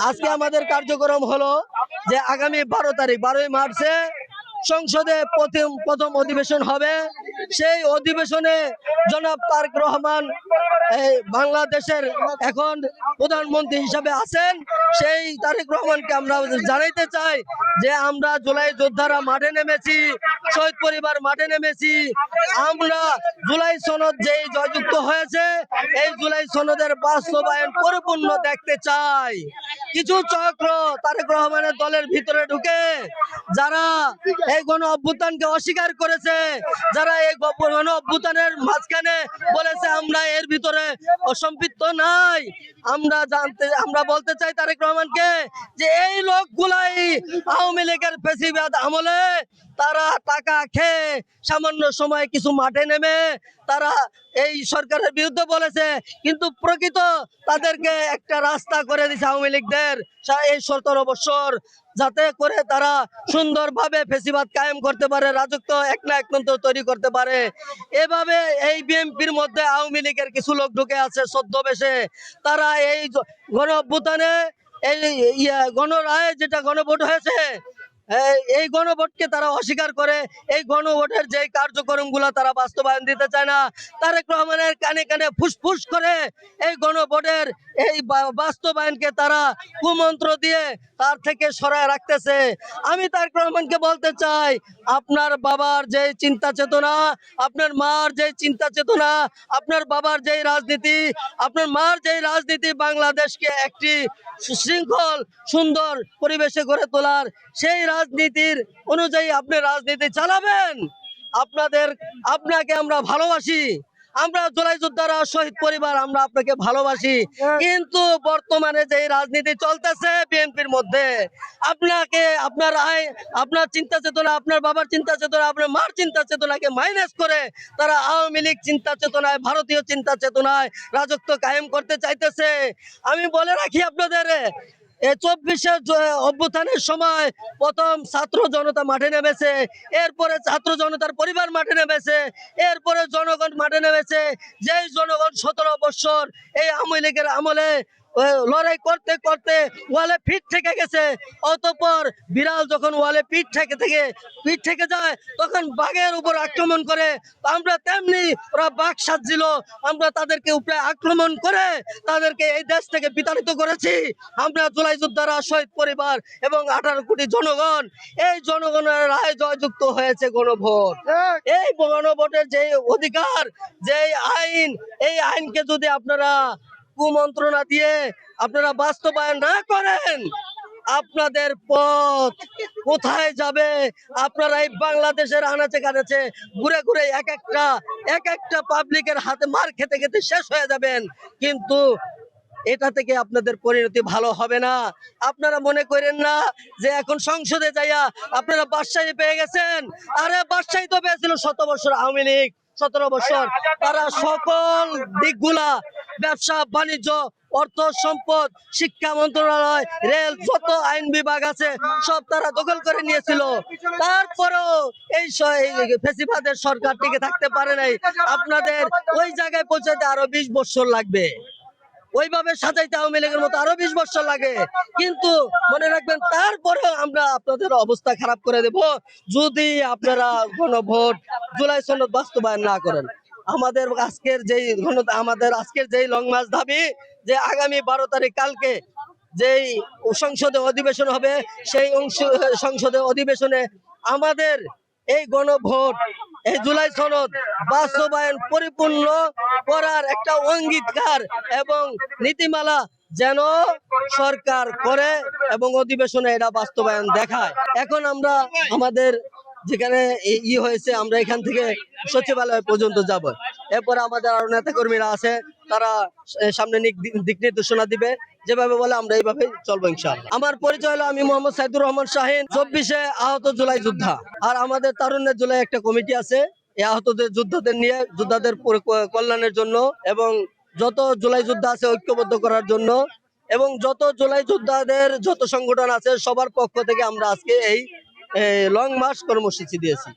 আজকে আমাদের কার্যক্রম হলো যে আগামী 12 মার্চে সংসদে প্রথম অধিবেশন হবে। সেই অধিবেশনে জনাব তারেক রহমান বাংলাদেশের এখন প্রধানমন্ত্রী হিসাবে আছেন। সেই তারেক রহমানকে আমরা জানাইতে চাই যে আমরা জুলাই যোদ্ধারা মাঠে নেমেছি, শহীদ পরিবার মাঠে নেমেছি। আমরা জুলাই সনদ যেই জয়যুক্ত হয়েছে এই জুলাই সনদের বাস্তবায়ন পরিপূর্ণ দেখতে চাই। কিছু চক্র তারেক রহমানের দলের ভিতরে ঢুকে যারা এই গণ অভ্যুত্থানকে অস্বীকার করেছে, যারা এই গণ অভ্যুত্থানের মাঝখানে বলেছে আমরা এর ভিতরে অসম্পৃক্ত নাই, আমরা বলতে চাই তারেক রহমানকে যে এই লোকগুলাই আওয়ামী লীগের ফ্যাসিবাদ আমলে তারা টাকা খেয়ে সামান্য সময় কিছু মাঠে নেমে তারা এই সরকারের বিরুদ্ধে বলেছে, কিন্তু প্রকৃত তাদেরকে একটা রাস্তা করে দিয়েছে আওয়ামী লীগদের এই 17 বছর, যাতে করে তারা সুন্দরভাবে ফ্যাসিবাদ কায়েম করতে পারে, রাজত্ব এক না একতন্ত্র তৈরি করতে পারে। এভাবে এই বিএনপির মধ্যে আওয়ামী লীগের কিছু লোক ঢুকে আছে ছদ্মবেশে। তারা এই গণ অভ্যুত্থানে এই গণরায় যেটা গণভোট হয়েছে এই গণভোটকে তারা অস্বীকার করে এই গণভোটের যে কার্যক্রমগুলো তারা বাস্তবায়ন দিতে চায় না। তারেক রহমানের কানে কানে ফুসফুস করে এই গণভোটের এই বাস্তবায়নকে তারা কুমন্ত্র দিয়ে তার থেকে সরায় রাখতেছে। আমি তারেক রহমানকে বলতে চাই, আপনার বাবার যে চিন্তা চেতনা, আপনার মার যে চিন্তা চেতনা, আপনার বাবার যেই রাজনীতি, আপনার মার যেই রাজনীতি বাংলাদেশকে একটি সুশৃঙ্খল সুন্দর পরিবেশে গড়ে তোলার, সেই রাজনীতির অনুযায়ী আপনি রাজনীতি চালাবেন। আপনাকে আমরা ভালোবাসি, আমরা জুলাই যোদ্ধারা শহীদ পরিবার আমরা আপনাকে ভালোবাসি, কিন্তু বর্তমানে যে রাজনীতি চলতেছে বিএনপির মধ্যে আপনাকে আপনার চিন্তা চেতনা, আপনার বাবার চিন্তা চেতনা, আপনার মার চিন্তা চেতনাকে মাইনাস করে তারা আওয়ামী লীগ চিন্তা চেতনায়, ভারতীয় চিন্তা চেতনায় রাজত্ব কায়েম করতে চাইতেছে। আমি বলে রাখি আপনাদের, 24 অভ্যুত্থানের সময় প্রথম ছাত্র জনতা মাঠে নেমেছে, এরপরে ছাত্র জনতার পরিবার মাঠে নেমেছে, এরপরে জনগণ মাঠে নেমেছে। যেই জনগণ 17 বছর এই আওয়ামী লীগের আমলে লড়াই করতে করতে ওয়ালে পিঠ থেকে গেছে, অতঃপর বিড়াল যখন ওয়ালে পিঠ থেকে যায় তখন বাঘের উপর আক্রমণ করে, আমরা তেমনি ওরা বাঘ সাজছিল, আমরা তাদেরকে উপরে আক্রমণ করে তাদেরকে এই দেশ থেকে বিতাড়িত করেছি। আমরা জুলাই যোদ্ধারা শহীদ পরিবার এবং 18 কোটি জনগণ, এই জনগণের রায় জয়যুক্ত হয়েছে গণভোট। এই গণভোটের যে অধিকার, যে আইন, এই আইনকে যদি আপনারা কুমন্ত্রণা দিয়ে আপনারা বাস্তবায়ন না করেন, আপনাদের পথ কোথায় যাবে? আপনারা এই বাংলাদেশের আনাচে কানাচে ঘুরে ঘুরে এক একটা পাবলিকের হাতে মার খেতে খেতে শেষ হয়ে যাবেন, কিন্তু এটা থেকে আপনাদের পরিণতি ভালো হবে না। আপনারা মনে করেন না যে এখন সংসদে যাইয়া আপনারা বাদশাহী পেয়ে গেছেন। আরে বাদশাহী তো পেয়েছিল 7 বছর আওয়ামী লীগ, 17 বছর তারা সকল দিকগুলা, ব্যবসা বাণিজ্য, অর্থ সম্পদ, শিক্ষা মন্ত্রণালয়, রেল, যত আইন বিভাগ আছে সব তারা দখল করে নিয়েছিল। তারপরেও এই ফ্যাসিবাদের সরকার টিকে থাকতে পারে নাই। আপনাদের ওই জায়গায় পৌঁছাতে আরো 20 বছর লাগবে, ওইভাবে সাজাইতে আওয়ামী লীগের মতো আরো 20 বছর লাগে। কিন্তু মনে রাখবেন, তারপরেও আমরা আপনাদের অবস্থা খারাপ করে দেব যদি আপনারা গণভোট জুলাই সনদ বাস্তবায়ন না করেন। আমাদের আজকের যেই লং মার্চ দাবি, যে আগামী 12 তারিখ কালকে যেই সংসদে অধিবেশন হবে, সেই সংসদে অধিবেশনে আমাদের এই গণভোট, এই জুলাই সনদ বাস্তবায়ন পরিপূর্ণ করার একটা অঙ্গীকার এবং নীতিমালা যেন সরকার করে এবং অধিবেশনে এটা বাস্তবায়ন দেখায়। এখন আমরা আমাদের যেখানে হয়েছে, আমরা এখান থেকে সচিবালয় পর্যন্ত যাব। এরপরে আমাদের আরো নেতা কর্মীরা আছে, তারা সামনে দিক নির্দেশনা দিবে, যেভাবে বলে আমরা এইভাবে চলবো ইনশাআল্লাহ। আমার পরিচয় হলো, আমি মোহাম্মদ সাইদুর রহমান শাহিন, 24 আহত জুলাই যোদ্ধা। আর আমাদের তারুণ্যের জুলাই একটা কমিটি আছে, এই আহতদের যোদ্ধাদের নিয়ে, যোদ্ধাদের কল্যাণের জন্য এবং যত জুলাই যোদ্ধা আছে ঐক্যবদ্ধ করার জন্য, এবং যত জুলাই যোদ্ধাদের যত সংগঠন আছে সবার পক্ষ থেকে আমরা আজকে এই লং মার্চ কর্মসূচি দিয়েছি।